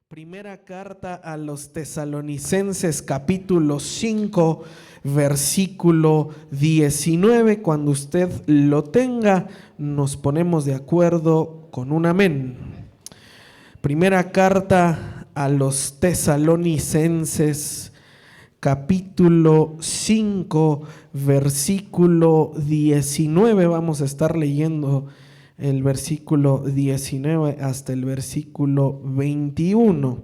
Primera carta a los Tesalonicenses, capítulo 5, versículo 19. Cuando usted lo tenga, nos ponemos de acuerdo con un amén. Primera carta a los Tesalonicenses, capítulo 5, versículo 19. Vamos a estar leyendo el versículo 19 hasta el versículo 21.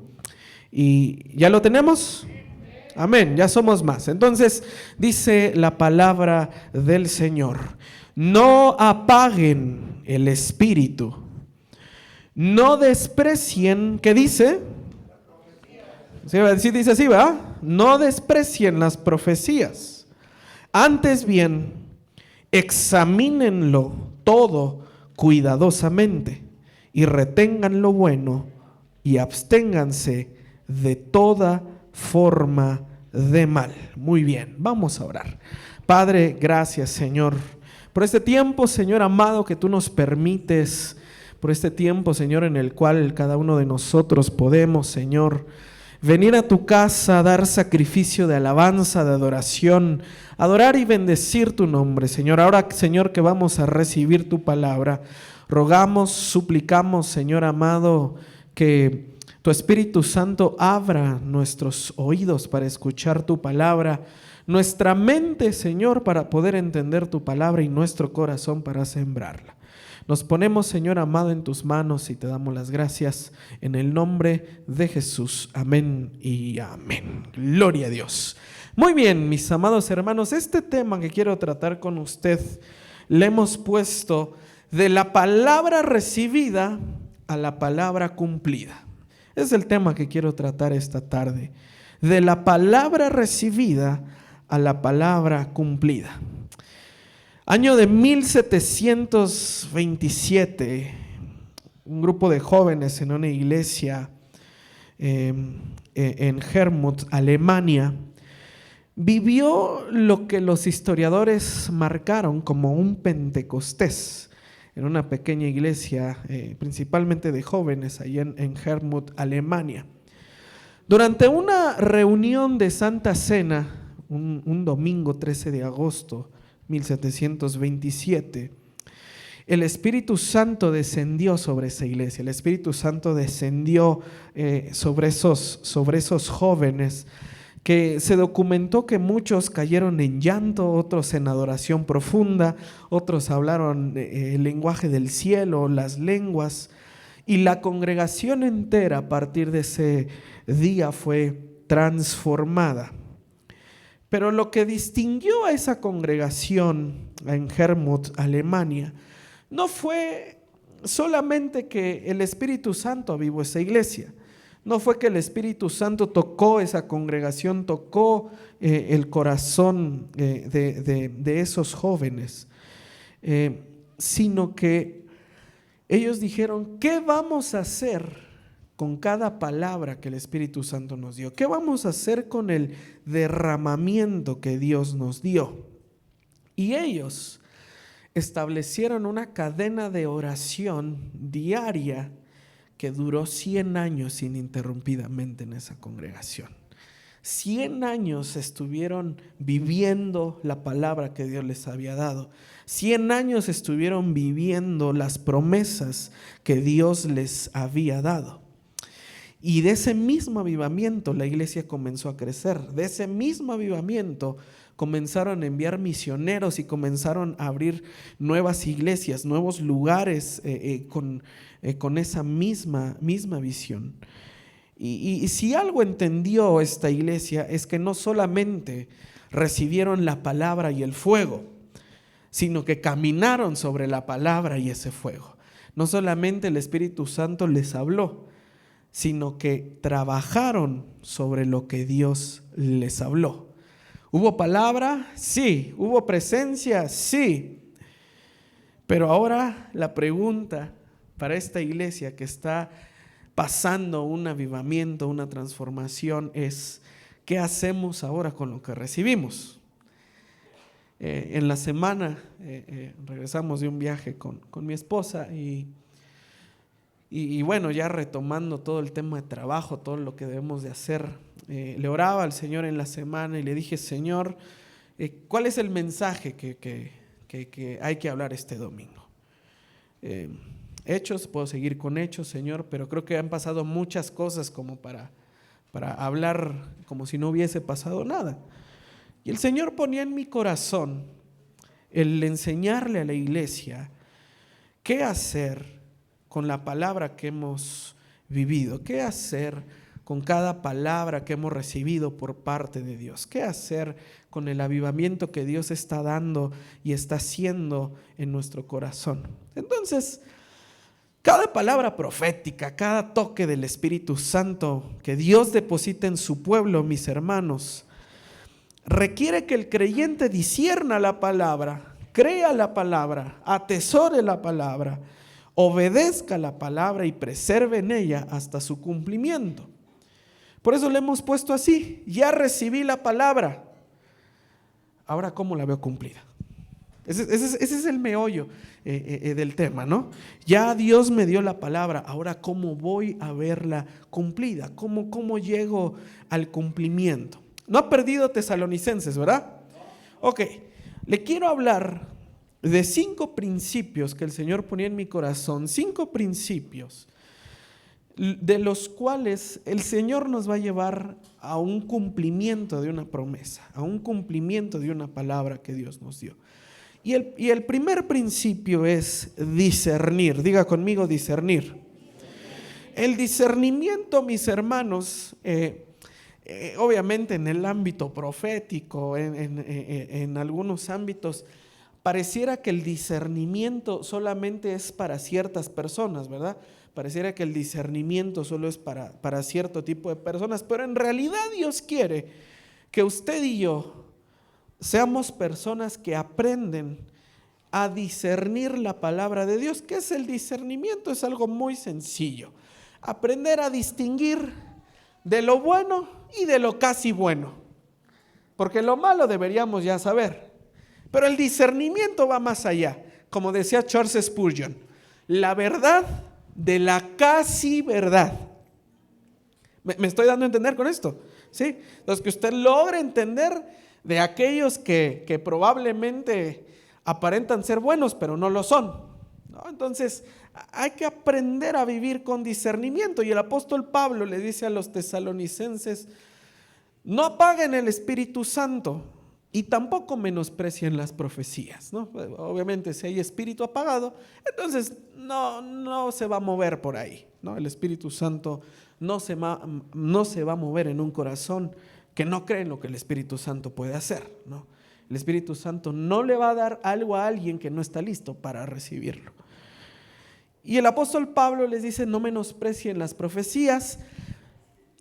¿Y ya lo tenemos? Amén, ya somos más. Entonces dice la palabra del Señor: no apaguen el espíritu, no desprecien, ¿qué dice? Sí, dice así, ¿verdad? No desprecien las profecías, antes bien examínenlo todo cuidadosamente y retengan lo bueno y absténganse de toda forma de mal. Muy bien, vamos a orar. Padre, gracias, Señor, por este tiempo, Señor amado, que tú nos permites, por este tiempo, Señor, en el cual cada uno de nosotros podemos, Señor, venir a tu casa, dar sacrificio de alabanza, de adoración, adorar y bendecir tu nombre, Señor. Ahora, Señor, que vamos a recibir tu palabra, rogamos, suplicamos, Señor amado, que tu Espíritu Santo abra nuestros oídos para escuchar tu palabra, nuestra mente, Señor, para poder entender tu palabra y nuestro corazón para sembrarla. Nos ponemos, Señor amado, en tus manos y te damos las gracias en el nombre de Jesús. Amén y amén. Gloria a Dios. Muy bien, mis amados hermanos, este tema que quiero tratar con usted le hemos puesto de la palabra recibida a la palabra cumplida. Es el tema que quiero tratar esta tarde. De la palabra recibida a la palabra cumplida. Año de 1727, un grupo de jóvenes en una iglesia en Hermut, Alemania, vivió lo que los historiadores marcaron como un Pentecostés, en una pequeña iglesia, principalmente de jóvenes, allá en Hermut, Alemania. Durante una reunión de Santa Cena, un domingo 13 de agosto, 1727, el Espíritu Santo descendió sobre esa iglesia. El Espíritu Santo descendió sobre esos jóvenes, que se documentó que muchos cayeron en llanto, otros en adoración profunda, otros hablaron el lenguaje del cielo, las lenguas, y la congregación entera a partir de ese día fue transformada. Pero lo que distinguió a esa congregación en Hermut, Alemania, no fue solamente que el Espíritu Santo avivó esa iglesia, no fue que el Espíritu Santo tocó esa congregación, tocó el corazón de esos jóvenes, sino que ellos dijeron: ¿qué vamos a hacer con cada palabra que el Espíritu Santo nos dio? ¿Qué vamos a hacer con el derramamiento que Dios nos dio? Y ellos establecieron una cadena de oración diaria que duró 100 años ininterrumpidamente en esa congregación. 100 años estuvieron viviendo la palabra que Dios les había dado. 100 años estuvieron viviendo las promesas que Dios les había dado. Y de ese mismo avivamiento la iglesia comenzó a crecer. De ese mismo avivamiento comenzaron a enviar misioneros y comenzaron a abrir nuevas iglesias, nuevos lugares con esa misma visión. Y si algo entendió esta iglesia es que no solamente recibieron la palabra y el fuego, sino que caminaron sobre la palabra y ese fuego. No solamente el Espíritu Santo les habló, sino que trabajaron sobre lo que Dios les habló. ¿Hubo palabra? Sí. ¿Hubo presencia? Sí. Pero ahora la pregunta para esta iglesia que está pasando un avivamiento, una transformación, es: ¿qué hacemos ahora con lo que recibimos? En la semana regresamos de un viaje con mi esposa y Y bueno, ya retomando todo el tema de trabajo, todo lo que debemos de hacer, le oraba al Señor en la semana y le dije: Señor, ¿cuál es el mensaje que hay que hablar este domingo? Hechos, puedo seguir con hechos, Señor, pero creo que han pasado muchas cosas como para hablar como si no hubiese pasado nada. Y el Señor ponía en mi corazón el enseñarle a la iglesia qué hacer con la palabra que hemos vivido, qué hacer con cada palabra que hemos recibido por parte de Dios, qué hacer con el avivamiento que Dios está dando y está haciendo en nuestro corazón. Entonces, cada palabra profética, cada toque del Espíritu Santo que Dios deposita en su pueblo, mis hermanos, requiere que el creyente discierna la palabra, crea la palabra, atesore la palabra, obedezca la palabra y preserve en ella hasta su cumplimiento. Por eso le hemos puesto así: ya recibí la palabra, ahora ¿cómo la veo cumplida? Ese es el meollo del tema, ¿no? Ya Dios me dio la palabra, ahora ¿cómo voy a verla cumplida? ¿Cómo llego al cumplimiento? No ha perdido Tesalonicenses, ¿verdad? Ok, le quiero hablar de 5 principios que el Señor ponía en mi corazón, 5 principios de los cuales el Señor nos va a llevar a un cumplimiento de una promesa, a un cumplimiento de una palabra que Dios nos dio. Y el primer principio es discernir. Diga conmigo: discernir. El discernimiento, mis hermanos, obviamente en el ámbito profético, en algunos ámbitos, pareciera que el discernimiento solamente es para ciertas personas, ¿verdad? Pareciera que el discernimiento solo es para cierto tipo de personas, pero en realidad Dios quiere que usted y yo seamos personas que aprenden a discernir la palabra de Dios. ¿Qué es el discernimiento? Es algo muy sencillo: aprender a distinguir de lo bueno y de lo casi bueno, porque lo malo deberíamos ya saber, pero el discernimiento va más allá. Como decía Charles Spurgeon, la verdad de la casi verdad. ¿Me estoy dando a entender con esto? ¿Sí? Entonces, que usted logre entender de aquellos que probablemente aparentan ser buenos, pero no lo son, ¿no? Entonces, hay que aprender a vivir con discernimiento. Y el apóstol Pablo le dice a los tesalonicenses: no apaguen el Espíritu Santo y tampoco menosprecien las profecías, ¿no? Obviamente, si hay espíritu apagado, entonces no se va a mover por ahí, ¿no? El Espíritu Santo no se va a mover en un corazón que no cree en lo que el Espíritu Santo puede hacer, ¿no? El Espíritu Santo no le va a dar algo a alguien que no está listo para recibirlo. Y el apóstol Pablo les dice: no menosprecien las profecías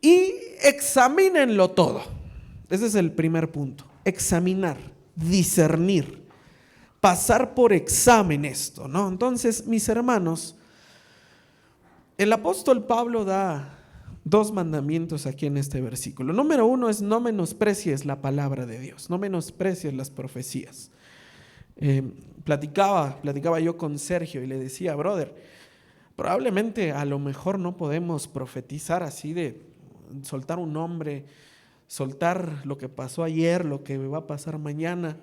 y examínenlo todo. Ese es el primer punto: examinar, discernir, pasar por examen esto, ¿no? Entonces, mis hermanos, el apóstol Pablo da 2 mandamientos aquí en este versículo. Número 1 es: no menosprecies la palabra de Dios, no menosprecies las profecías. Platicaba yo con Sergio y le decía: brother, probablemente a lo mejor no podemos profetizar así de soltar un nombre, soltar lo que pasó ayer, lo que va a pasar mañana,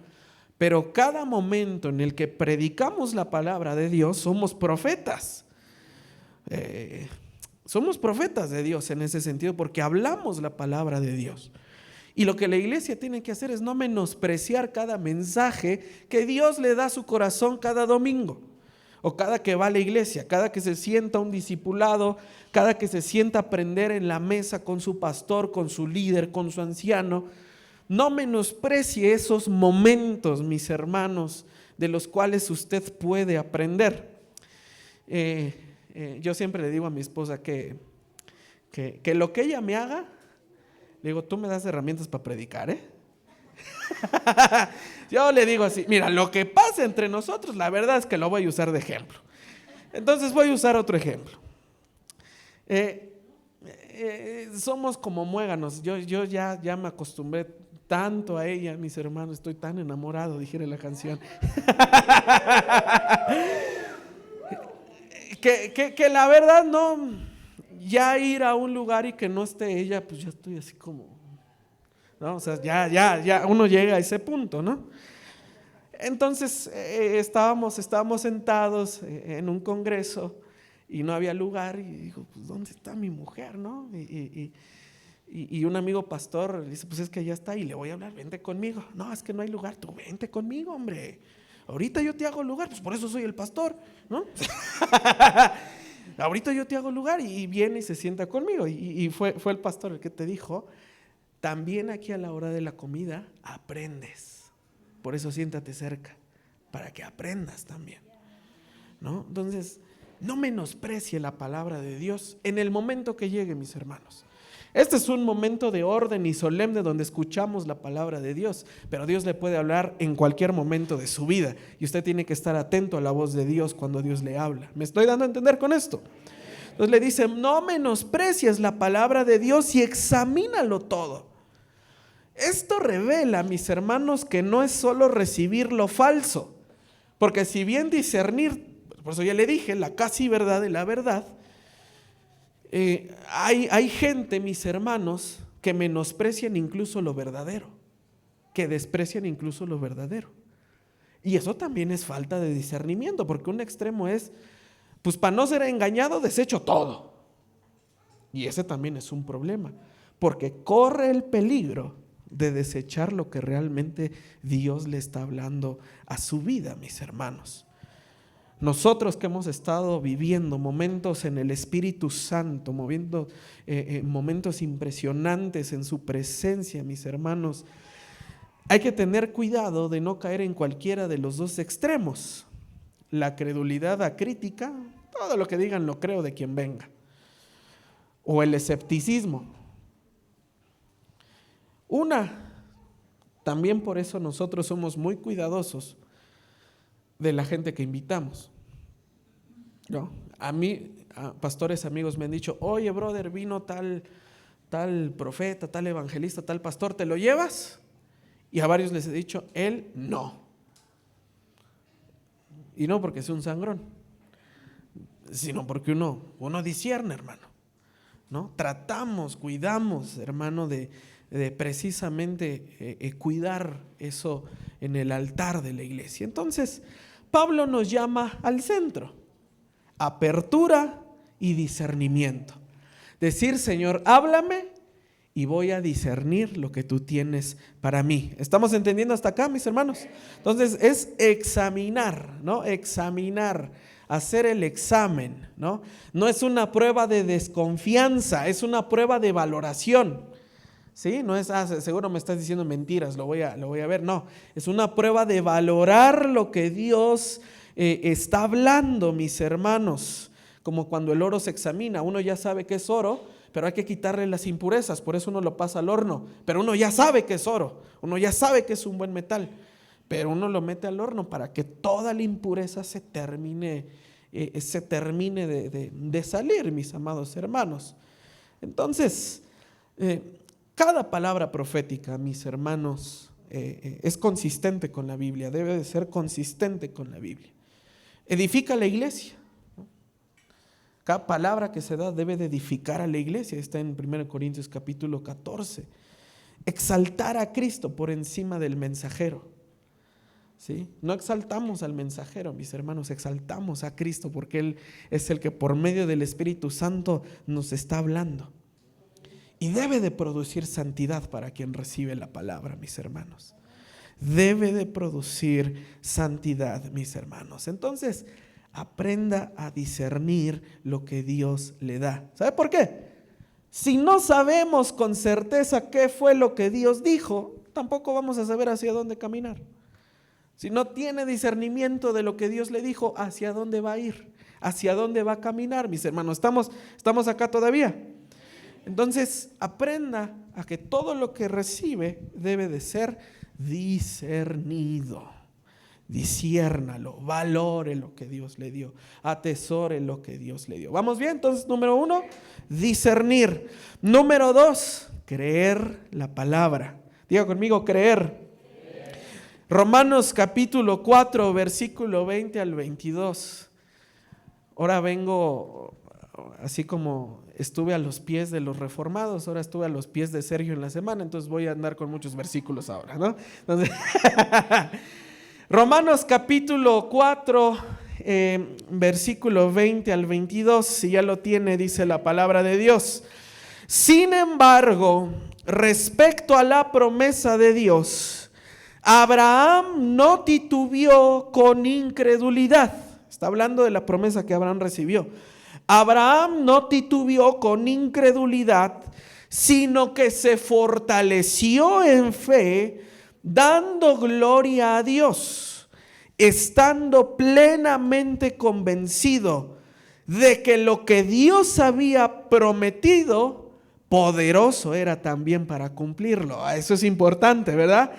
pero cada momento en el que predicamos la palabra de Dios somos profetas. Somos profetas de Dios en ese sentido, porque hablamos la palabra de Dios. Y lo que la iglesia tiene que hacer es no menospreciar cada mensaje que Dios le da a su corazón cada domingo, o cada que va a la iglesia, cada que se sienta un discipulado, cada que se sienta a aprender en la mesa con su pastor, con su líder, con su anciano. No menosprecie esos momentos, mis hermanos, de los cuales usted puede aprender. Yo siempre le digo a mi esposa que lo que ella me haga, le digo: tú me das herramientas para predicar, ¿eh? Yo le digo así: mira, lo que pasa entre nosotros, la verdad es que lo voy a usar de ejemplo. Entonces voy a usar otro ejemplo. Somos como muéganos. Yo ya me acostumbré tanto a ella, mis hermanos, estoy tan enamorado, dijera la canción. que la verdad no, ya ir a un lugar y que no esté ella, pues ya estoy así como, ¿no? O sea, ya uno llega a ese punto, ¿no? Entonces estábamos sentados en un congreso y no había lugar y digo, pues ¿dónde está mi mujer, no? Y un amigo pastor dice, pues es que ya está y le voy a hablar, vente conmigo. No, es que no hay lugar, tú vente conmigo, hombre. Ahorita yo te hago lugar, pues por eso soy el pastor, ¿no? Ahorita yo te hago lugar y viene y se sienta conmigo. Y fue el pastor el que te dijo, también aquí a la hora de la comida aprendes. Por eso siéntate cerca, para que aprendas también, ¿no? Entonces, no menosprecie la palabra de Dios en el momento que llegue, mis hermanos. Este es un momento de orden y solemne donde escuchamos la palabra de Dios, pero Dios le puede hablar en cualquier momento de su vida y usted tiene que estar atento a la voz de Dios cuando Dios le habla. ¿Me estoy dando a entender con esto? Entonces le dice, no menosprecies la palabra de Dios y examínalo todo. Esto revela, mis hermanos, que no es solo recibir lo falso, porque si bien discernir, por eso ya le dije, la casi verdad de la verdad, hay gente, mis hermanos, que menosprecian incluso lo verdadero, que desprecian incluso lo verdadero. Y eso también es falta de discernimiento, porque un extremo es, pues para no ser engañado, desecho todo. Y ese también es un problema, porque corre el peligro de desechar lo que realmente Dios le está hablando a su vida, mis hermanos. Nosotros que hemos estado viviendo momentos en el Espíritu Santo, momentos impresionantes en su presencia, mis hermanos, hay que tener cuidado de no caer en cualquiera de los dos extremos. La credulidad acrítica, todo lo que digan lo creo de quien venga, o el escepticismo. También por eso nosotros somos muy cuidadosos de la gente que invitamos, ¿no? A mí, pastores amigos me han dicho, oye brother, vino tal profeta, tal evangelista, tal pastor, ¿te lo llevas? Y a varios les he dicho, él no. Y no porque sea un sangrón, sino porque uno discierne, hermano, ¿no? Tratamos, cuidamos, hermano, de precisamente cuidar eso en el altar de la iglesia. Entonces, Pablo nos llama al centro, apertura y discernimiento. Decir, Señor, háblame y voy a discernir lo que tú tienes para mí. ¿Estamos entendiendo hasta acá, mis hermanos? Entonces, es examinar, ¿no? Examinar, hacer el examen, ¿no? No es una prueba de desconfianza, es una prueba de valoración. ¿Sí? No es, seguro me estás diciendo mentiras, lo voy a ver. No, es una prueba de valorar lo que Dios está hablando, mis hermanos. Como cuando el oro se examina, uno ya sabe que es oro, pero hay que quitarle las impurezas, por eso uno lo pasa al horno. Pero uno ya sabe que es oro, uno ya sabe que es un buen metal, pero uno lo mete al horno para que toda la impureza se termine de salir, mis amados hermanos. Entonces, cada palabra profética, mis hermanos, es consistente con la Biblia, debe de ser consistente con la Biblia. Edifica la iglesia, ¿no? Cada palabra que se da debe de edificar a la iglesia, está en 1 Corintios capítulo 14. Exaltar a Cristo por encima del mensajero, ¿sí? No exaltamos al mensajero, mis hermanos, exaltamos a Cristo porque Él es el que por medio del Espíritu Santo nos está hablando. Y debe de producir santidad para quien recibe la palabra, mis hermanos. Debe de producir santidad, mis hermanos. Entonces, aprenda a discernir lo que Dios le da. ¿Sabe por qué? Si no sabemos con certeza qué fue lo que Dios dijo, tampoco vamos a saber hacia dónde caminar. Si no tiene discernimiento de lo que Dios le dijo, hacia dónde va a ir, hacia dónde va a caminar, mis hermanos. ¿Estamos acá todavía? Entonces, aprenda a que todo lo que recibe debe de ser discernido. Disciérnalo, valore lo que Dios le dio, atesore lo que Dios le dio. ¿Vamos bien? Entonces, número 1, discernir. Número 2, creer la palabra. Diga conmigo, creer. Romanos capítulo 4, versículo 20 al 22. Ahora vengo, así como estuve a los pies de los reformados, ahora estuve a los pies de Sergio en la semana, entonces voy a andar con muchos versículos ahora, ¿no? Entonces, Romanos capítulo 4, versículo 20 al 22, si ya lo tiene, dice la palabra de Dios. Sin embargo, respecto a la promesa de Dios, Abraham no titubeó con incredulidad. Está hablando de la promesa que Abraham recibió. Abraham no titubeó con incredulidad, sino que se fortaleció en fe, dando gloria a Dios, estando plenamente convencido de que lo que Dios había prometido, poderoso era también para cumplirlo. Eso es importante, ¿verdad?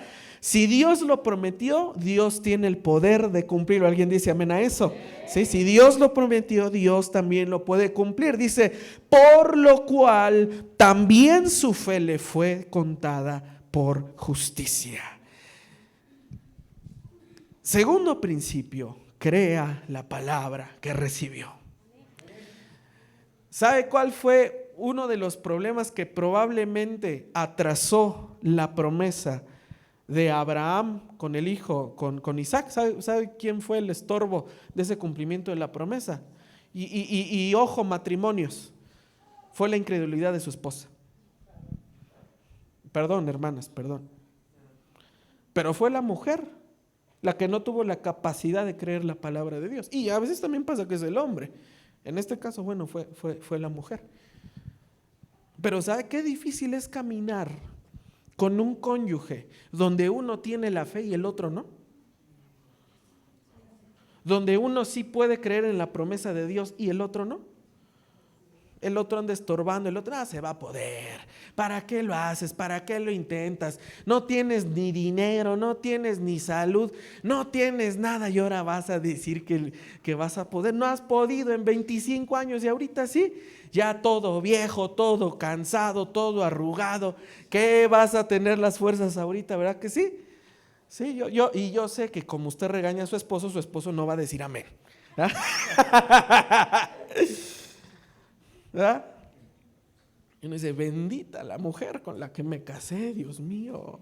Si Dios lo prometió, Dios tiene el poder de cumplirlo. ¿Alguien dice amén a eso? ¿Sí? Si Dios lo prometió, Dios también lo puede cumplir. Dice, por lo cual también su fe le fue contada por justicia. Segundo principio, crea la palabra que recibió. ¿Sabe cuál fue uno de los problemas que probablemente atrasó la promesa de Abraham con el hijo, con Isaac? ¿Sabe quién fue el estorbo de ese cumplimiento de la promesa? Y ojo, matrimonios, fue la incredulidad de su esposa. Perdón, hermanas, perdón. Pero fue la mujer la que no tuvo la capacidad de creer la palabra de Dios. Y a veces también pasa que es el hombre. En este caso, bueno, fue la mujer. Pero ¿sabe qué difícil es caminar con un cónyuge donde uno tiene la fe y el otro no? Donde uno sí puede creer en la promesa de Dios y el otro no. El otro anda estorbando, el otro, se va a poder. ¿Para qué lo haces? ¿Para qué lo intentas? No tienes ni dinero, no tienes ni salud, no tienes nada y ahora vas a decir que vas a poder. No has podido en 25 años y ahorita sí, ya todo viejo, todo cansado, todo arrugado. ¿Qué vas a tener las fuerzas ahorita? ¿Verdad que sí? Sí, yo sé que como usted regaña a su esposo no va a decir amén. ¿verdad? Y uno dice, bendita la mujer con la que me casé, Dios mío.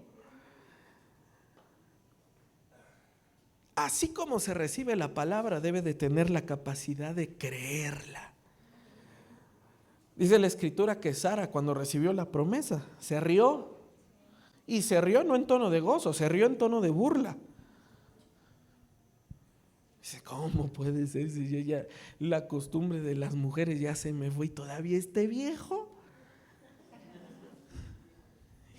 Así como se recibe la palabra, debe de tener la capacidad de creerla. Dice la escritura que Sara, cuando recibió la promesa, se rió. Y se rió no en tono de gozo, se rió en tono de burla. Dice, ¿cómo puede ser si yo ya, la costumbre de las mujeres ya se me fue y todavía este viejo?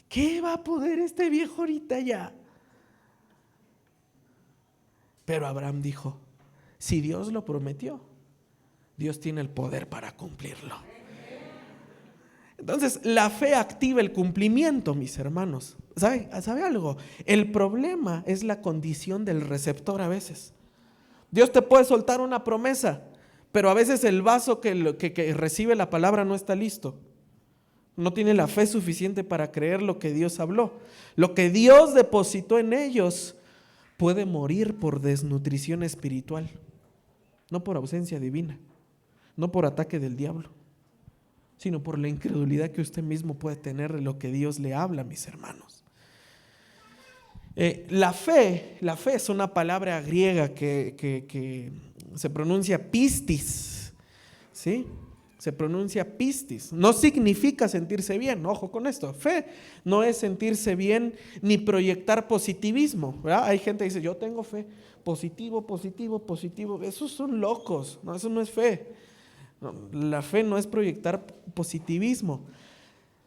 ¿Qué va a poder este viejo ahorita ya? Pero Abraham dijo, si Dios lo prometió, Dios tiene el poder para cumplirlo. Entonces, la fe activa el cumplimiento, mis hermanos. ¿Sabe algo? El problema es la condición del receptor a veces. Dios te puede soltar una promesa, pero a veces el vaso que recibe la palabra no está listo. No tiene la fe suficiente para creer lo que Dios habló. Lo que Dios depositó en ellos puede morir por desnutrición espiritual, no por ausencia divina, no por ataque del diablo, sino por la incredulidad que usted mismo puede tener de lo que Dios le habla, mis hermanos. La fe es una palabra griega que se pronuncia pistis, ¿sí? Se pronuncia pistis. No significa sentirse bien, ojo con esto. Fe no es sentirse bien ni proyectar positivismo, ¿verdad? Hay gente que dice, yo tengo fe, positivo. Esos son locos, no, eso no es fe. No, la fe no es proyectar positivismo,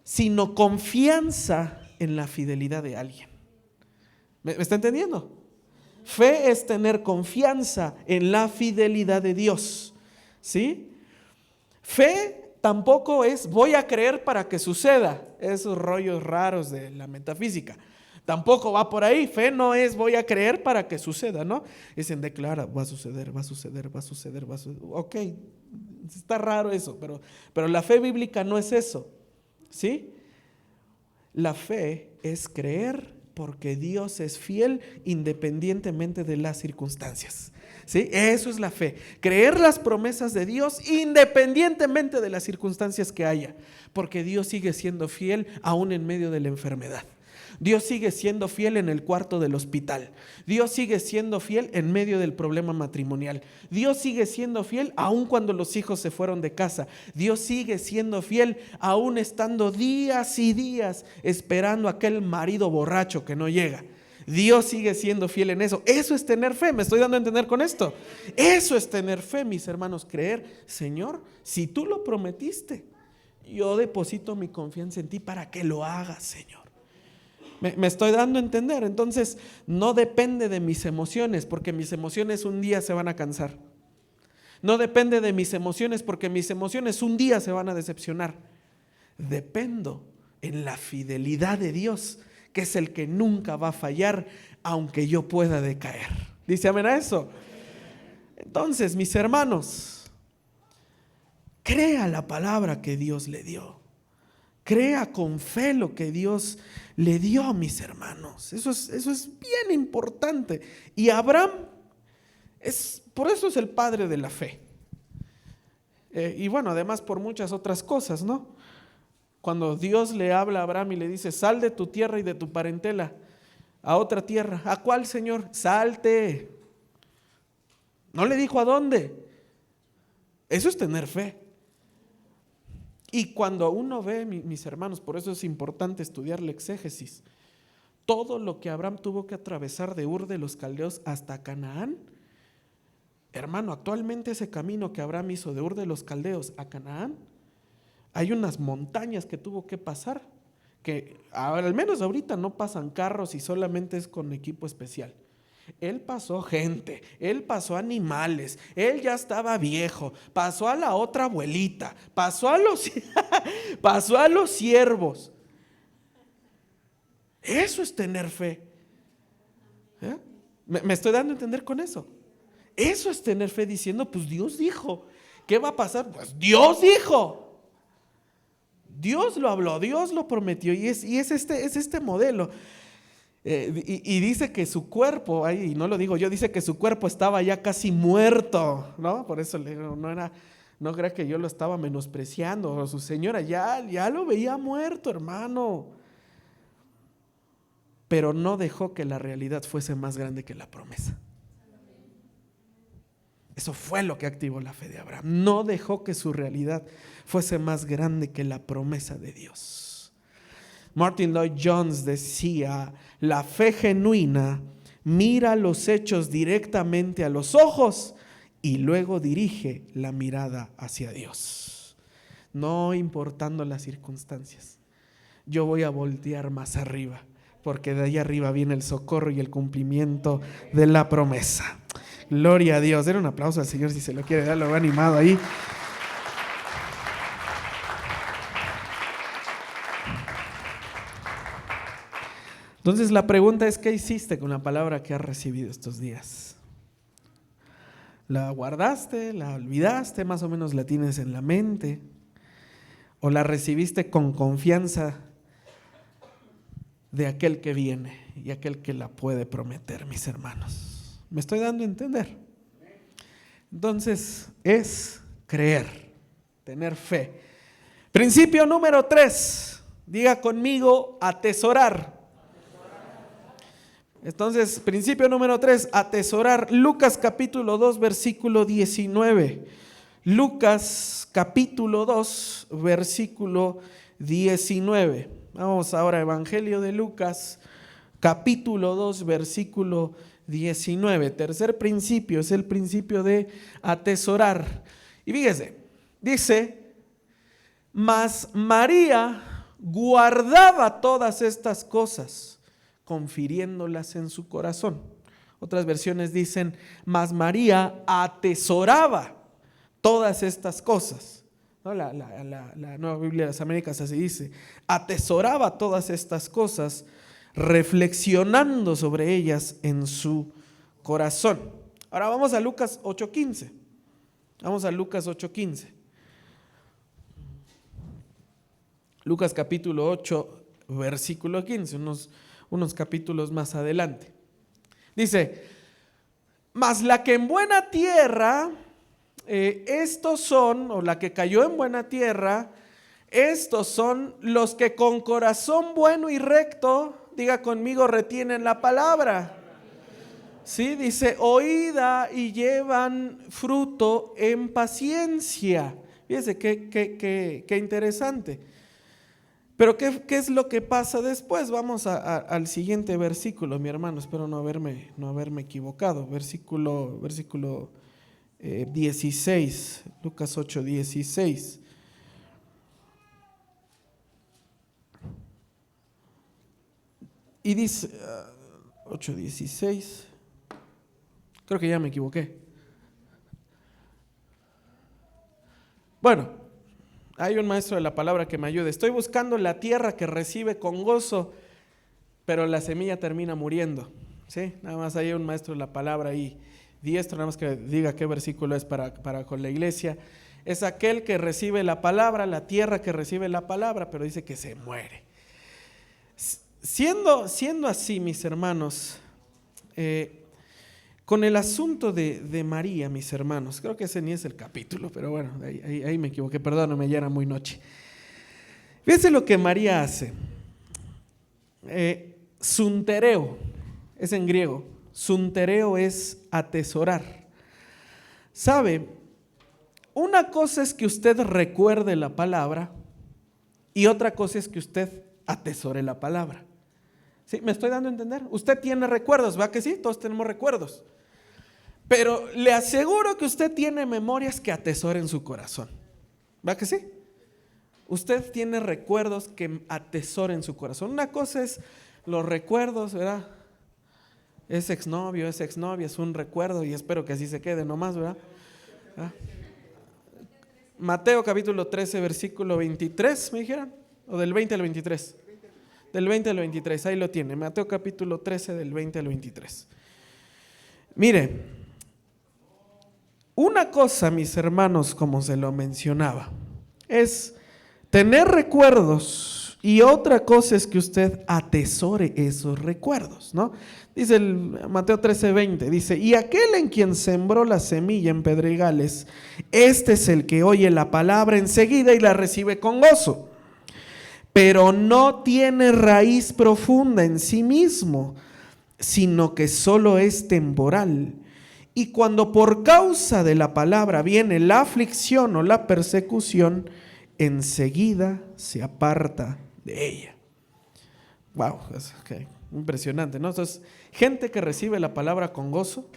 sino confianza en la fidelidad de alguien. ¿Me está entendiendo? Fe es tener confianza en la fidelidad de Dios, ¿sí? Fe tampoco es voy a creer para que suceda, esos rollos raros de la metafísica. Tampoco va por ahí. Fe no es voy a creer para que suceda, ¿no? Dicen declara, va a suceder. Ok, está raro eso, pero la fe bíblica no es eso, ¿sí? La fe es creer Porque Dios es fiel independientemente de las circunstancias. ¿Sí? Eso es la fe. Creer las promesas de Dios independientemente de las circunstancias que haya. Porque Dios sigue siendo fiel aún en medio de la enfermedad. Dios sigue siendo fiel en el cuarto del hospital. Dios sigue siendo fiel en medio del problema matrimonial. Dios sigue siendo fiel aun cuando los hijos se fueron de casa. Dios sigue siendo fiel aun estando días y días esperando a aquel marido borracho que no llega. Dios sigue siendo fiel en eso. Eso es tener fe. ¿Me estoy dando a entender con esto? Eso es tener fe, mis hermanos. Creer, Señor, si tú lo prometiste, yo deposito mi confianza en ti para que lo hagas, Señor. Me estoy dando a entender. Entonces no depende de mis emociones, porque mis emociones un día se van a cansar. No depende de mis emociones, porque mis emociones un día se van a decepcionar. Dependo en la fidelidad de Dios, que es el que nunca va a fallar, aunque yo pueda decaer. ¿Dice amén a eso? Entonces, mis hermanos, crea la palabra que Dios le dio. Crea con fe lo que Dios le dio a mis hermanos. Eso es bien importante. Y Abraham, por eso es el padre de la fe. Y bueno, además por muchas otras cosas, ¿no? Cuando Dios le habla a Abraham y le dice, sal de tu tierra y de tu parentela a otra tierra. ¿A cuál, Señor? Salte. No le dijo a dónde. Eso es tener fe. Y cuando uno ve, mis hermanos, por eso es importante estudiar la exégesis, todo lo que Abraham tuvo que atravesar de Ur de los Caldeos hasta Canaán, hermano, actualmente ese camino que Abraham hizo de Ur de los Caldeos a Canaán, hay unas montañas que tuvo que pasar, que al menos ahorita no pasan carros y solamente es con equipo especial. Él pasó gente, él pasó animales, él ya estaba viejo, pasó a la otra abuelita, pasó a los siervos. Eso es tener fe. ¿Eh? Me estoy dando a entender con eso. Eso es tener fe diciendo, pues Dios dijo. ¿Qué va a pasar? Pues Dios dijo. Dios lo habló, Dios lo prometió y es este modelo. Y dice que su cuerpo, ahí no lo digo yo, dice que su cuerpo estaba ya casi muerto, ¿no? Por eso le digo, no crea que yo lo estaba menospreciando, su señora ya lo veía muerto, hermano. Pero no dejó que la realidad fuese más grande que la promesa. Eso fue lo que activó la fe de Abraham. No dejó que su realidad fuese más grande que la promesa de Dios. Martin Lloyd Jones decía, la fe genuina mira los hechos directamente a los ojos y luego dirige la mirada hacia Dios. No importando las circunstancias, yo voy a voltear más arriba, porque de ahí arriba viene el socorro y el cumplimiento de la promesa. Gloria a Dios. Den un aplauso al Señor si se lo quiere dar, lo veo animado ahí. Entonces la pregunta es, ¿qué hiciste con la palabra que has recibido estos días? ¿La guardaste? ¿La olvidaste? ¿Más o menos la tienes en la mente? ¿O la recibiste con confianza de aquel que viene y aquel que la puede prometer, mis hermanos? ¿Me estoy dando a entender? Entonces es creer, tener fe. Principio número 3, diga conmigo, atesorar. Entonces, principio número 3, atesorar. Lucas capítulo 2, versículo 19. Lucas capítulo 2, versículo 19. Vamos ahora, Evangelio de Lucas, capítulo 2, versículo 19. Tercer principio es el principio de atesorar. Y fíjese, dice, mas María guardaba todas estas cosas, confiriéndolas en su corazón. Otras versiones dicen, mas María atesoraba todas estas cosas. ¿No? La Nueva Biblia de las Américas así dice, atesoraba todas estas cosas, reflexionando sobre ellas en su corazón. Ahora vamos a Lucas 8:15. Vamos a Lucas 8:15. Lucas capítulo 8, versículo 15, unos capítulos más adelante. Dice, mas la que en buena tierra, estos son, o la que cayó en buena tierra, estos son los que con corazón bueno y recto, diga conmigo, retienen la palabra. Sí, dice, oída y llevan fruto en paciencia. Fíjense qué interesante. Pero ¿qué es lo que pasa después? Vamos al siguiente versículo, mi hermano. Espero no haberme equivocado. Versículo 16, Lucas 8:16. Y dice, 8:16. Creo que ya me equivoqué. Bueno, hay un maestro de la palabra que me ayude. Estoy buscando la tierra que recibe con gozo, pero la semilla termina muriendo. ¿Sí? Nada más hay un maestro de la palabra ahí, diestro, nada más que diga qué versículo es para con la iglesia. Es aquel que recibe la palabra, la tierra que recibe la palabra, pero dice que se muere. Siendo así, mis hermanos, con el asunto de María, mis hermanos, creo que ese ni es el capítulo, pero bueno, ahí me equivoqué, perdóname, ya era muy noche. Fíjense lo que María hace. Suntereo, es en griego. Suntereo es atesorar. ¿Sabe? Una cosa es que usted recuerde la palabra y otra cosa es que usted atesore la palabra. ¿Sí? ¿Me estoy dando a entender? Usted tiene recuerdos, ¿va que sí? Todos tenemos recuerdos. Pero le aseguro que usted tiene memorias que atesora en su corazón. ¿Va que sí? Usted tiene recuerdos que atesora en su corazón. Una cosa es los recuerdos, ¿verdad? Es exnovio, es exnovia, es un recuerdo y espero que así se quede nomás, ¿verdad? ¿Ah? Mateo capítulo 13, versículo 23, ¿me dijeron? ¿O del 20 al 23? Del 20 al 23, ahí lo tiene. Mateo capítulo 13, del 20 al 23. Mire, una cosa, mis hermanos, como se lo mencionaba, es tener recuerdos y otra cosa es que usted atesore esos recuerdos, ¿no? Dice el Mateo 13:20, dice, y aquel en quien sembró la semilla en pedregales, este es el que oye la palabra enseguida y la recibe con gozo, pero no tiene raíz profunda en sí mismo, sino que solo es temporal. Y cuando por causa de la palabra viene la aflicción o la persecución, enseguida se aparta de ella. Wow, okay. Impresionante, ¿no? Entonces, gente que recibe la palabra con gozo,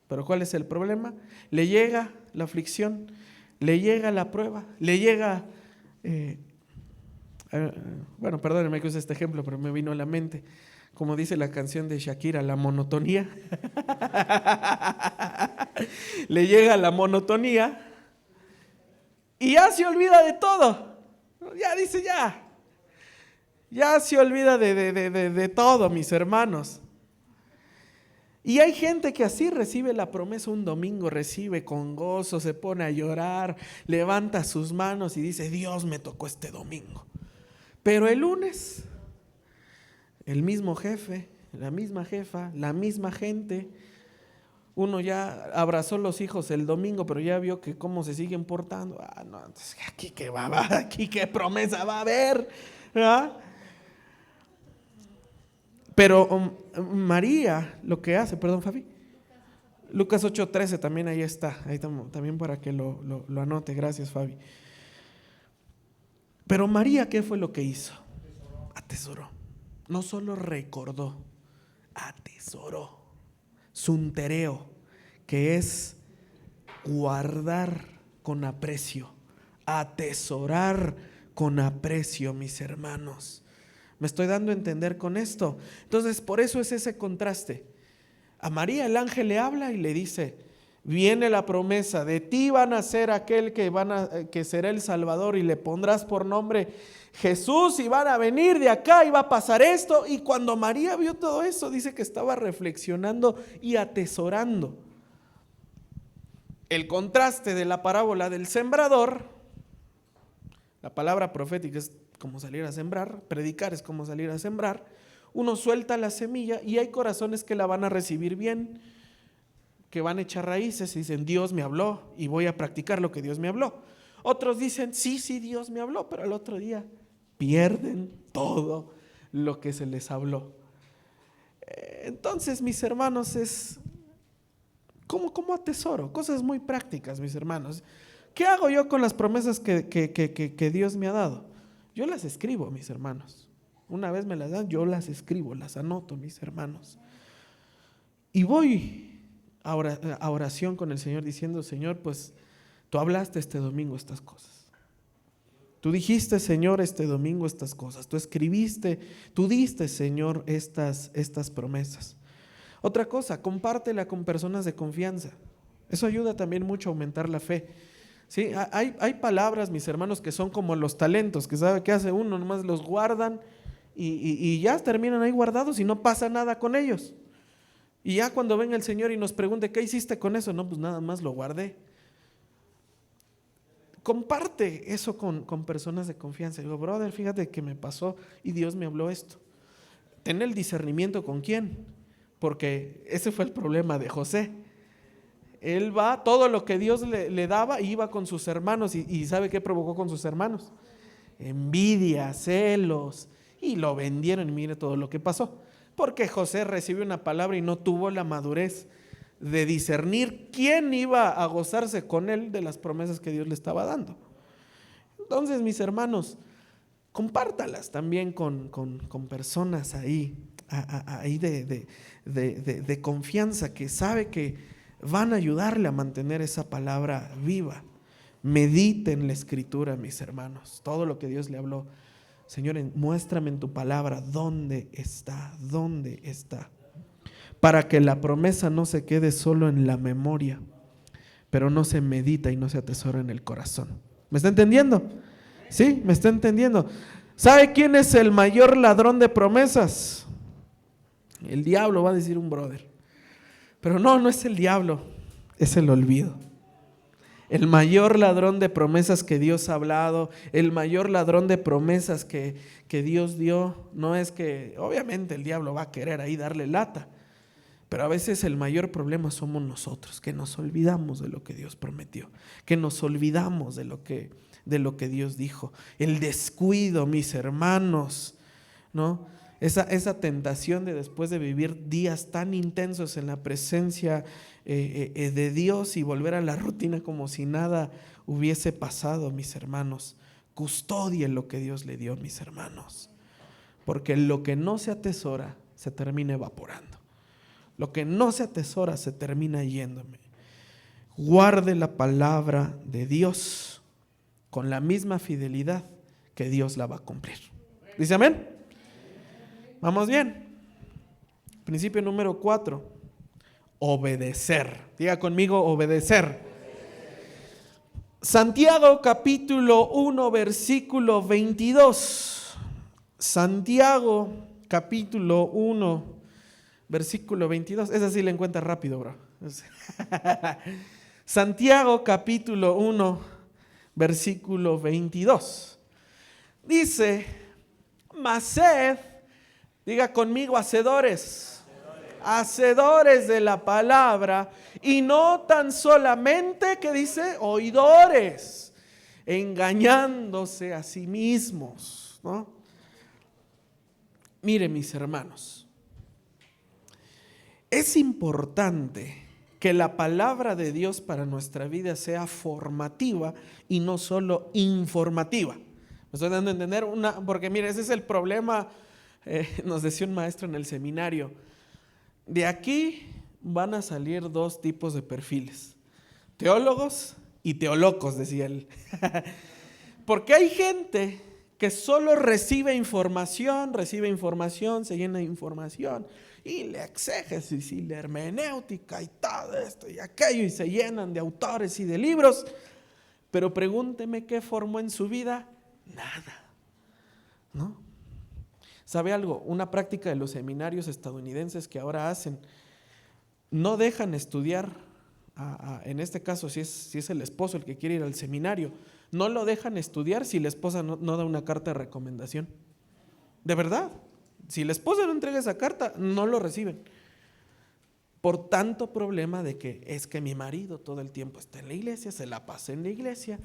pero ¿cuál es el problema? Le llega la aflicción, le llega la prueba, le llega, bueno, perdónenme que use este ejemplo, pero me vino a la mente, como dice la canción de Shakira, la monotonía. Le llega la monotonía y ya se olvida de todo. Ya dice, ya se olvida de todo, mis hermanos. Y hay gente que así recibe la promesa un domingo, recibe con gozo, se pone a llorar, levanta sus manos y dice, Dios me tocó este domingo. Pero el lunes, el mismo jefe, la misma jefa, la misma gente, uno ya abrazó los hijos el domingo, pero ya vio que cómo se siguen portando. No, entonces, aquí qué promesa va a haber, ¿verdad? Pero María lo que hace, perdón Fabi, Lucas 8:13 también ahí está, ahí también para que lo anote, gracias Fabi. Pero María, ¿qué fue lo que hizo? Atesoró, no solo recordó, atesoró, suntereo, que es guardar con aprecio, atesorar con aprecio, mis hermanos. ¿Me estoy dando a entender con esto? Entonces, por eso es ese contraste. A María el ángel le habla y le dice, viene la promesa, de ti van a ser aquel que será el Salvador y le pondrás por nombre Jesús y van a venir de acá y va a pasar esto. Y cuando María vio todo eso, dice que estaba reflexionando y atesorando. El contraste de la parábola del sembrador, la palabra profética es como salir a sembrar, predicar es como salir a sembrar. Uno suelta la semilla y hay corazones que la van a recibir bien, que van a echar raíces y dicen, Dios me habló y voy a practicar lo que Dios me habló. Otros dicen, sí, Dios me habló, pero al otro día pierden todo lo que se les habló. Entonces, mis hermanos, es ¿cómo atesoro? Cosas muy prácticas, mis hermanos. ¿Qué hago yo con las promesas que Dios me ha dado? Yo las escribo, mis hermanos. Una vez me las dan, yo las escribo, las anoto, mis hermanos. Y voy a oración con el Señor diciendo, Señor, pues tú hablaste este domingo estas cosas. Tú dijiste, Señor, este domingo estas cosas. Tú escribiste, tú diste, Señor, estas promesas. Otra cosa, compártela con personas de confianza. Eso ayuda también mucho a aumentar la fe. ¿Sí? Hay palabras, mis hermanos, que son como los talentos, que sabe qué hace uno, nomás los guardan y ya terminan ahí guardados y no pasa nada con ellos. Y ya cuando venga el Señor y nos pregunte, ¿qué hiciste con eso? No, pues nada más lo guardé. Comparte eso con personas de confianza. Digo, brother, fíjate que me pasó y Dios me habló esto. Ten el discernimiento con quién, porque ese fue el problema de José. Él va, todo lo que Dios le daba, iba con sus hermanos y ¿sabe qué provocó con sus hermanos? Envidia, celos, y lo vendieron y mire todo lo que pasó. Porque José recibió una palabra y no tuvo la madurez de discernir quién iba a gozarse con él de las promesas que Dios le estaba dando. Entonces, mis hermanos, compártalas también con personas ahí de confianza, que sabe que van a ayudarle a mantener esa palabra viva. Mediten la escritura, mis hermanos, todo lo que Dios le habló. Señor, muéstrame en tu palabra dónde está, para que la promesa no se quede solo en la memoria, pero no se medita y no se atesora en el corazón. ¿Me está entendiendo? ¿Sí? ¿Me está entendiendo? ¿Sabe quién es el mayor ladrón de promesas? El diablo, va a decir un brother. Pero no es el diablo, es el olvido. El mayor ladrón de promesas que Dios ha hablado, el mayor ladrón de promesas que Dios dio, no es que, obviamente el diablo va a querer ahí darle lata, pero a veces el mayor problema somos nosotros, que nos olvidamos de lo que Dios prometió, que nos olvidamos de lo que Dios dijo. El descuido, mis hermanos, ¿no? Esa tentación de después de vivir días tan intensos en la presencia de Dios y volver a la rutina como si nada hubiese pasado, mis hermanos. Custodien lo que Dios le dio, mis hermanos, porque lo que no se atesora se termina evaporando. Lo que no se atesora se termina yéndome. Guarde la palabra de Dios con la misma fidelidad que Dios la va a cumplir. ¿Dice amén? ¿Vamos bien? Principio número 4. Obedecer. Diga conmigo, obedecer. Santiago capítulo 1 versículo 22. Santiago capítulo 1 versículo 22. Esa sí la encuentra rápido, bro. Santiago capítulo 1 versículo 22. Dice, mas sed, diga conmigo, hacedores de la palabra, y no tan solamente, que dice, oidores, engañándose a sí mismos, ¿no? Mire, mis hermanos, es importante que la palabra de Dios para nuestra vida sea formativa y no solo informativa. Me estoy dando a entender porque mire, ese es el problema. Nos decía un maestro en el seminario, de aquí van a salir dos tipos de perfiles, teólogos y teolocos, decía él. Porque hay gente que solo recibe información, se llena de información, y la exégesis y la hermenéutica y todo esto y aquello, y se llenan de autores y de libros, pero pregúnteme qué formó en su vida, nada, ¿no? ¿Sabe algo? Una práctica de los seminarios estadounidenses que ahora hacen, no dejan estudiar, en este caso si es el esposo el que quiere ir al seminario, no lo dejan estudiar si la esposa no da una carta de recomendación. ¿De verdad? Si la esposa no entrega esa carta, no lo reciben. Por tanto problema de que es que mi marido todo el tiempo está en la iglesia, se la pasa en la iglesia,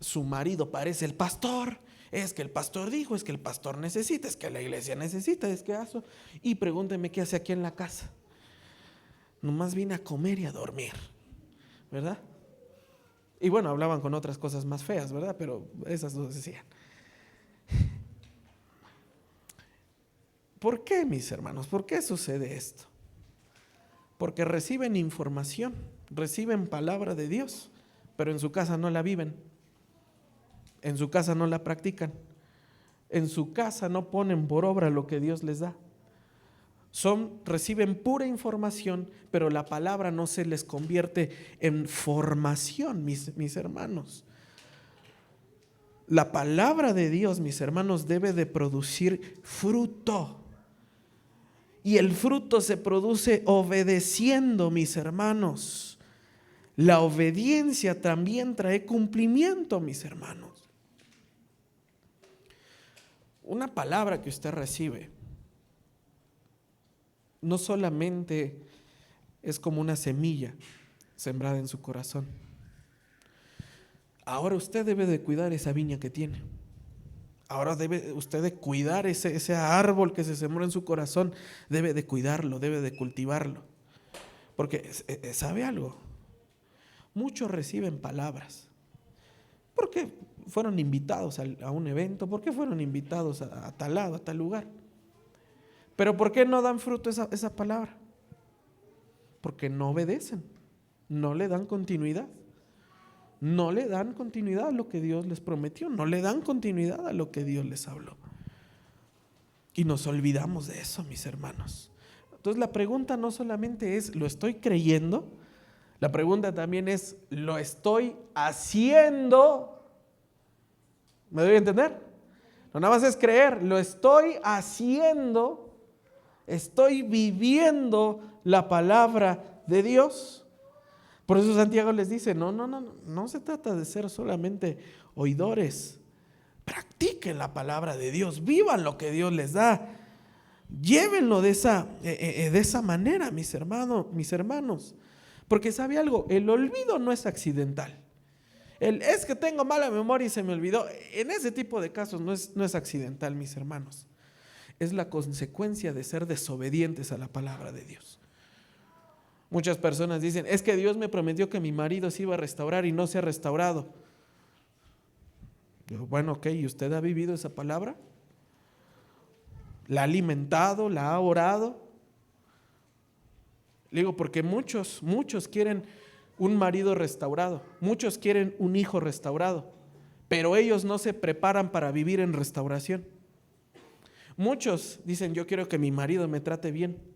su marido parece el pastor, es que el pastor dijo, es que el pastor necesita, es que la iglesia necesita, es que eso. Y pregúnteme qué hace aquí en la casa. Nomás vine a comer y a dormir, ¿verdad? Y bueno, hablaban con otras cosas más feas, ¿verdad? Pero esas dos decían. ¿Por qué, mis hermanos? ¿Por qué sucede esto? Porque reciben información, reciben palabra de Dios, pero en su casa no la viven, en su casa no la practican, en su casa no ponen por obra lo que Dios les da. Reciben pura información, pero la palabra no se les convierte en formación, mis hermanos. La palabra de Dios, mis hermanos, debe de producir fruto. Y el fruto se produce obedeciendo, mis hermanos. La obediencia también trae cumplimiento, mis hermanos. Una palabra que usted recibe no solamente es como una semilla sembrada en su corazón. Ahora usted debe de cuidar esa viña que tiene. Ahora debe usted de cuidar ese árbol que se sembró en su corazón. Debe de cuidarlo, debe de cultivarlo. Porque, ¿sabe algo? Muchos reciben palabras. Porque fueron invitados a un evento, porque fueron invitados a tal lado, a tal lugar. Pero ¿por qué no dan fruto esa palabra? Porque no obedecen, no le dan continuidad. No le dan continuidad a lo que Dios les prometió, no le dan continuidad a lo que Dios les habló. Y nos olvidamos de eso, mis hermanos. Entonces la pregunta no solamente es, ¿lo estoy creyendo? La pregunta también es, ¿lo estoy haciendo? ¿Me doy a entender? No nada más es creer, lo estoy haciendo, estoy viviendo la palabra de Dios. Por eso Santiago les dice, no se trata de ser solamente oidores. Practiquen la palabra de Dios, vivan lo que Dios les da. Llévenlo de esa manera, mis hermanos. Porque ¿sabe algo? El olvido no es accidental. Es que tengo mala memoria y se me olvidó. En ese tipo de casos no es accidental, mis hermanos. Es la consecuencia de ser desobedientes a la palabra de Dios. Muchas personas dicen, es que Dios me prometió que mi marido se iba a restaurar y no se ha restaurado. Yo, bueno, ok, ¿y usted ha vivido esa palabra? ¿La ha alimentado? ¿La ha orado? Le digo, porque muchos quieren un marido restaurado, muchos quieren un hijo restaurado, pero ellos no se preparan para vivir en restauración. Muchos dicen, yo quiero que mi marido me trate bien.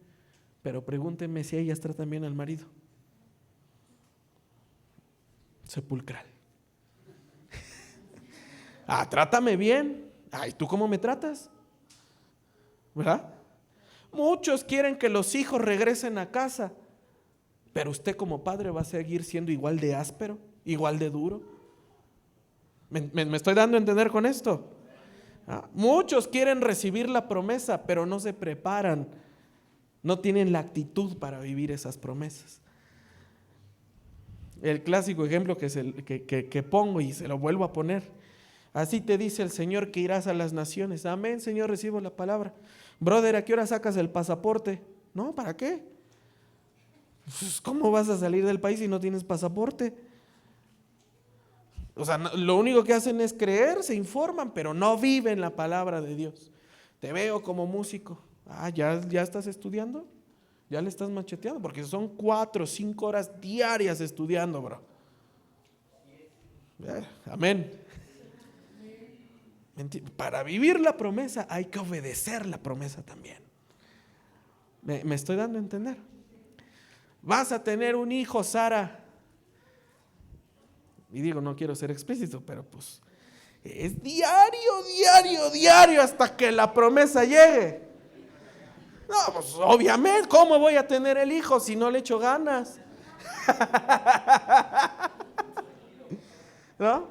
Pero pregúntenme si ellas tratan bien al marido. Sepulcral. Trátame bien. ¿Y tú cómo me tratas? ¿Verdad? Muchos quieren que los hijos regresen a casa, pero usted como padre va a seguir siendo igual de áspero, igual de duro. ¿Me estoy dando a entender con esto? Muchos quieren recibir la promesa, pero no se preparan. No tienen la actitud para vivir esas promesas. El clásico ejemplo que pongo y se lo vuelvo a poner. Así te dice el Señor que irás a las naciones. Amén, Señor, recibo la palabra. Brother, ¿a qué hora sacas el pasaporte? No, ¿para qué? Pues, ¿cómo vas a salir del país si no tienes pasaporte? O sea, lo único que hacen es creer, se informan, pero no viven la palabra de Dios. Te veo como músico. ¿Ya estás estudiando? Ya le estás macheteando, porque son 4 o 5 horas diarias estudiando, bro. Amén. Para vivir la promesa hay que obedecer la promesa también. ¿Me estoy dando a entender? Vas a tener un hijo, Sara. Y digo, no quiero ser explícito, pero pues es diario hasta que la promesa llegue. No, pues obviamente, ¿cómo voy a tener el hijo si no le echo ganas? ¿No?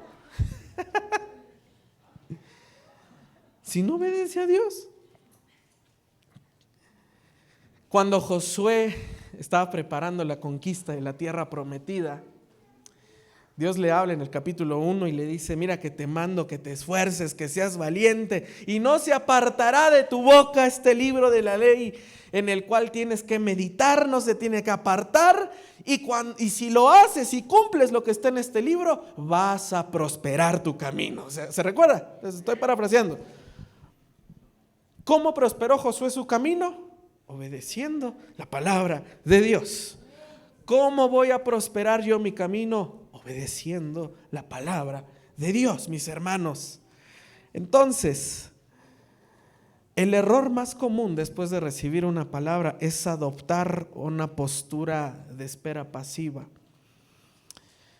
Si no obedece a Dios. Cuando Josué estaba preparando la conquista de la tierra prometida, Dios le habla en el capítulo 1 y le dice: mira que te mando que te esfuerces, que seas valiente, y no se apartará de tu boca este libro de la ley, en el cual tienes que meditar, no se tiene que apartar, y si lo haces y cumples lo que está en este libro, vas a prosperar tu camino. ¿Se recuerda? Estoy parafraseando. ¿Cómo prosperó Josué su camino? Obedeciendo la palabra de Dios. ¿Cómo voy a prosperar yo mi camino? Obedeciendo la palabra de Dios, mis hermanos. Entonces, el error más común después de recibir una palabra es adoptar una postura de espera pasiva.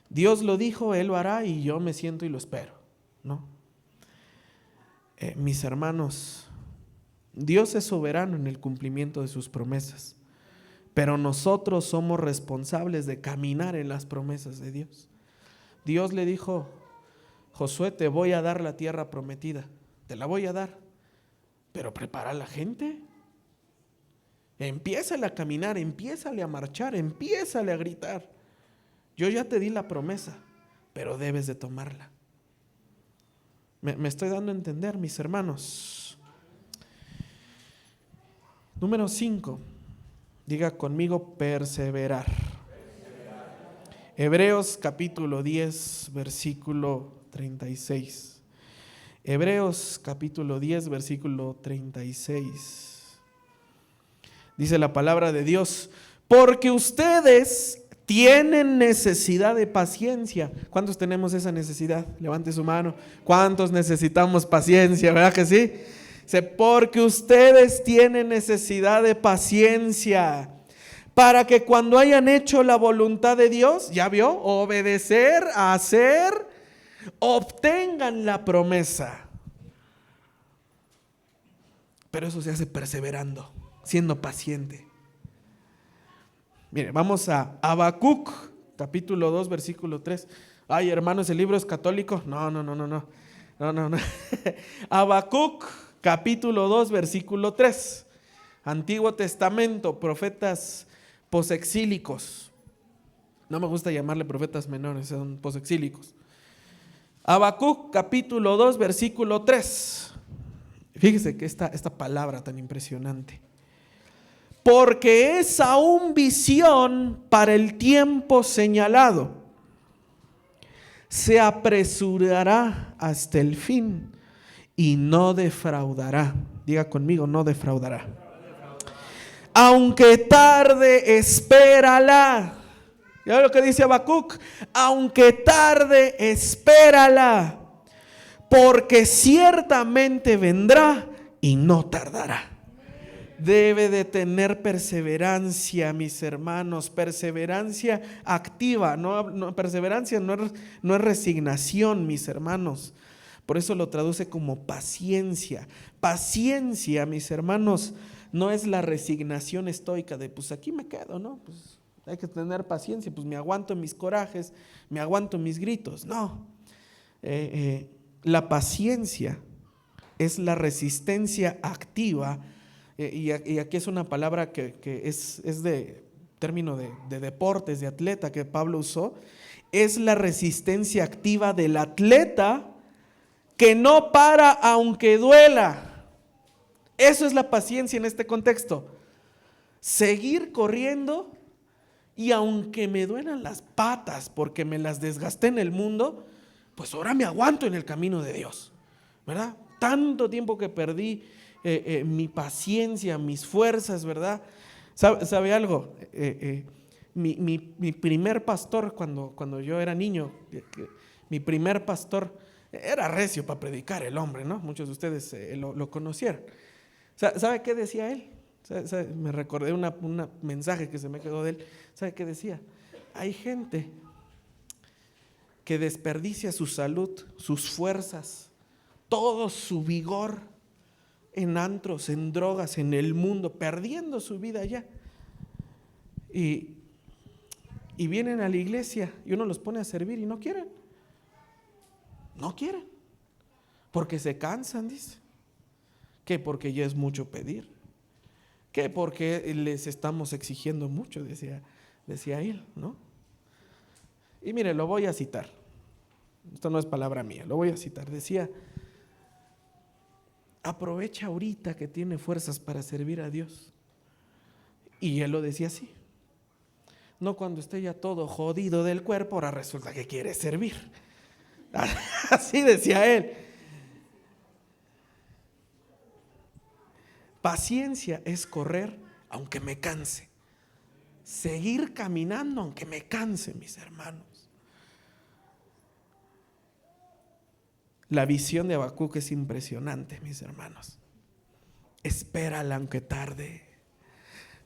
Dios lo dijo, Él lo hará y yo me siento y lo espero, ¿no? Mis hermanos, Dios es soberano en el cumplimiento de sus promesas, pero nosotros somos responsables de caminar en las promesas de Dios. Dios le dijo: Josué, te voy a dar la tierra prometida, te la voy a dar, pero prepara a la gente. Empiézale a caminar, empiézale a marchar, empiézale a gritar. Yo ya te di la promesa, pero debes de tomarla. Me estoy dando a entender, mis hermanos. Número 5. Diga conmigo: perseverar. Hebreos capítulo 10, versículo 36. Hebreos capítulo 10, versículo 36. Dice la palabra de Dios: porque ustedes tienen necesidad de paciencia. ¿Cuántos tenemos esa necesidad? Levante su mano. ¿Cuántos necesitamos paciencia? ¿Verdad que sí? Dice: porque ustedes tienen necesidad de paciencia, para que cuando hayan hecho la voluntad de Dios, ya vio, obedecer, hacer, obtengan la promesa. Pero eso se hace perseverando, siendo paciente. Mire, vamos a Habacuc, capítulo 2, versículo 3. Ay, hermanos, ¿el libro es católico? No. Habacuc, capítulo 2, versículo 3. Antiguo Testamento, profetas posexílicos. No me gusta llamarle profetas menores, son posexílicos. Habacuc, capítulo 2, versículo 3. Fíjese que esta palabra tan impresionante. Porque es aún visión para el tiempo señalado. Se apresurará hasta el fin y no defraudará. Diga conmigo: no defraudará. Aunque tarde, espérala. ¿Ya ve lo que dice Habacuc? Aunque tarde, espérala, porque ciertamente vendrá y no tardará. Debe de tener perseverancia, mis hermanos, perseverancia activa. Perseverancia no es resignación, mis hermanos. Por eso lo traduce como paciencia. Paciencia, mis hermanos, no es la resignación estoica de pues aquí me quedo, ¿no? Pues hay que tener paciencia, pues me aguanto mis corajes, me aguanto mis gritos. No, la paciencia es la resistencia activa, y aquí es una palabra que es de término de deportes, de atleta, que Pablo usó. Es la resistencia activa del atleta que no para aunque duela. Eso es la paciencia en este contexto. Seguir corriendo y aunque me duelan las patas porque me las desgasté en el mundo, pues ahora me aguanto en el camino de Dios, ¿verdad? Tanto tiempo que perdí mi paciencia, mis fuerzas, ¿verdad? ¿Sabe algo? Mi primer pastor, cuando yo era niño, mi primer pastor era recio para predicar el hombre, ¿no? Muchos de ustedes lo conocieron. ¿Sabe qué decía él? Me recordé un mensaje que se me quedó de él. ¿Sabe qué decía? Hay gente que desperdicia su salud, sus fuerzas, todo su vigor en antros, en drogas, en el mundo, perdiendo su vida allá. Y vienen a la iglesia y uno los pone a servir y no quieren. No quieren. Porque se cansan, dice. ¿Qué? Porque ya es mucho pedir. que porque les estamos exigiendo mucho, decía él, ¿no? Y mire, lo voy a citar. Esto no es palabra mía, lo voy a citar. Decía: aprovecha ahorita que tiene fuerzas para servir a Dios. Y él lo decía así. No cuando esté ya todo jodido del cuerpo, ahora resulta que quiere servir. Así decía él. Paciencia es correr aunque me canse. Seguir caminando aunque me canse, mis hermanos. La visión de Habacuc es impresionante, mis hermanos. Espérala aunque tarde.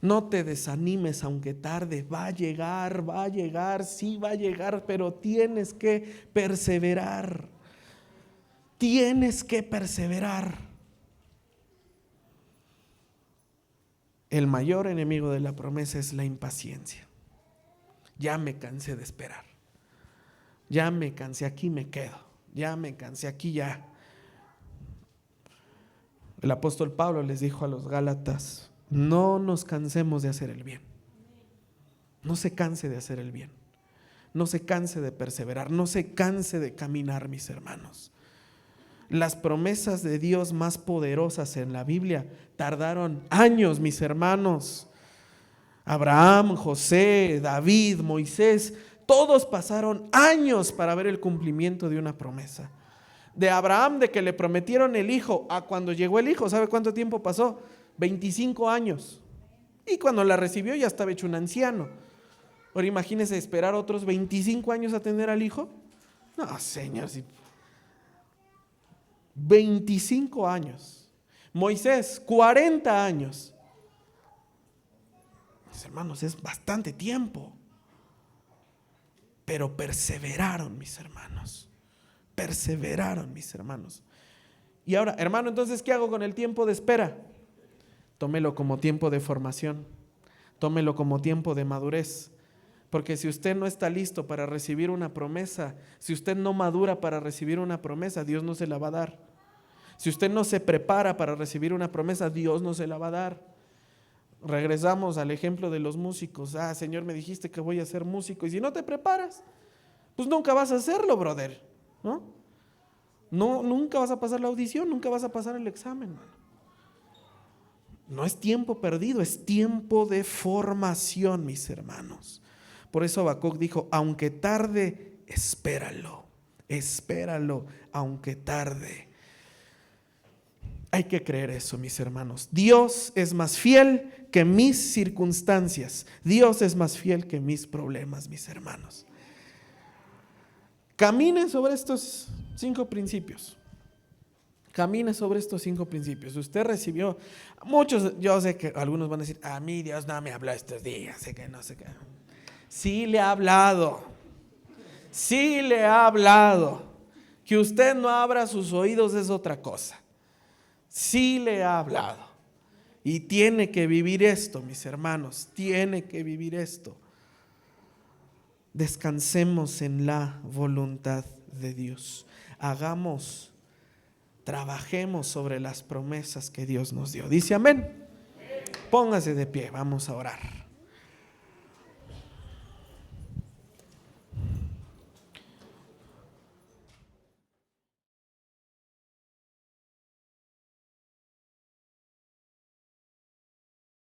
No te desanimes aunque tarde. Va a llegar, sí va a llegar, pero tienes que perseverar. Tienes que perseverar. El mayor enemigo de la promesa es la impaciencia. Ya me cansé de esperar. Ya me cansé, aquí me quedo. Ya me cansé, aquí ya. El apóstol Pablo les dijo a los Gálatas: no nos cansemos de hacer el bien. No se canse de hacer el bien. No se canse de perseverar. No se canse de caminar, mis hermanos. Las promesas de Dios más poderosas en la Biblia tardaron años, mis hermanos. Abraham, José, David, Moisés, todos pasaron años para ver el cumplimiento de una promesa. De Abraham, de que le prometieron el hijo, a cuando llegó el hijo, ¿sabe cuánto tiempo pasó? 25 años. Y cuando la recibió ya estaba hecho un anciano. Ahora imagínese esperar otros 25 años a tener al hijo. No, Señor, sí. 25 años. Moisés, 40 años. Mis hermanos, es bastante tiempo. Pero perseveraron, mis hermanos. Perseveraron, mis hermanos. Y ahora, hermano, entonces, ¿qué hago con el tiempo de espera? Tómelo como tiempo de formación. Tómelo como tiempo de madurez. Porque si usted no está listo para recibir una promesa, si usted no madura para recibir una promesa, Dios no se la va a dar. Si usted no se prepara para recibir una promesa, Dios no se la va a dar. Regresamos al ejemplo de los músicos. Señor, me dijiste que voy a ser músico. Y si no te preparas, pues nunca vas a hacerlo, brother. ¿No? Nunca vas a pasar la audición, nunca vas a pasar el examen. No es tiempo perdido, es tiempo de formación, mis hermanos. Por eso Habacuc dijo: aunque tarde, espéralo, aunque tarde. Hay que creer eso, mis hermanos. Dios es más fiel que mis circunstancias. Dios es más fiel que mis problemas, mis hermanos. Camine sobre estos 5 principios. Camine sobre estos 5 principios. Usted recibió, muchos, yo sé que algunos van a decir: a mí Dios no me habló estos días, sé que no sé qué. Sí le ha hablado. Sí le ha hablado. Que usted no abra sus oídos es otra cosa. Sí le ha hablado. Y tiene que vivir esto, mis hermanos. Tiene que vivir esto. Descansemos en la voluntad de Dios. Trabajemos sobre las promesas que Dios nos dio. Dice amén. Póngase de pie, vamos a orar.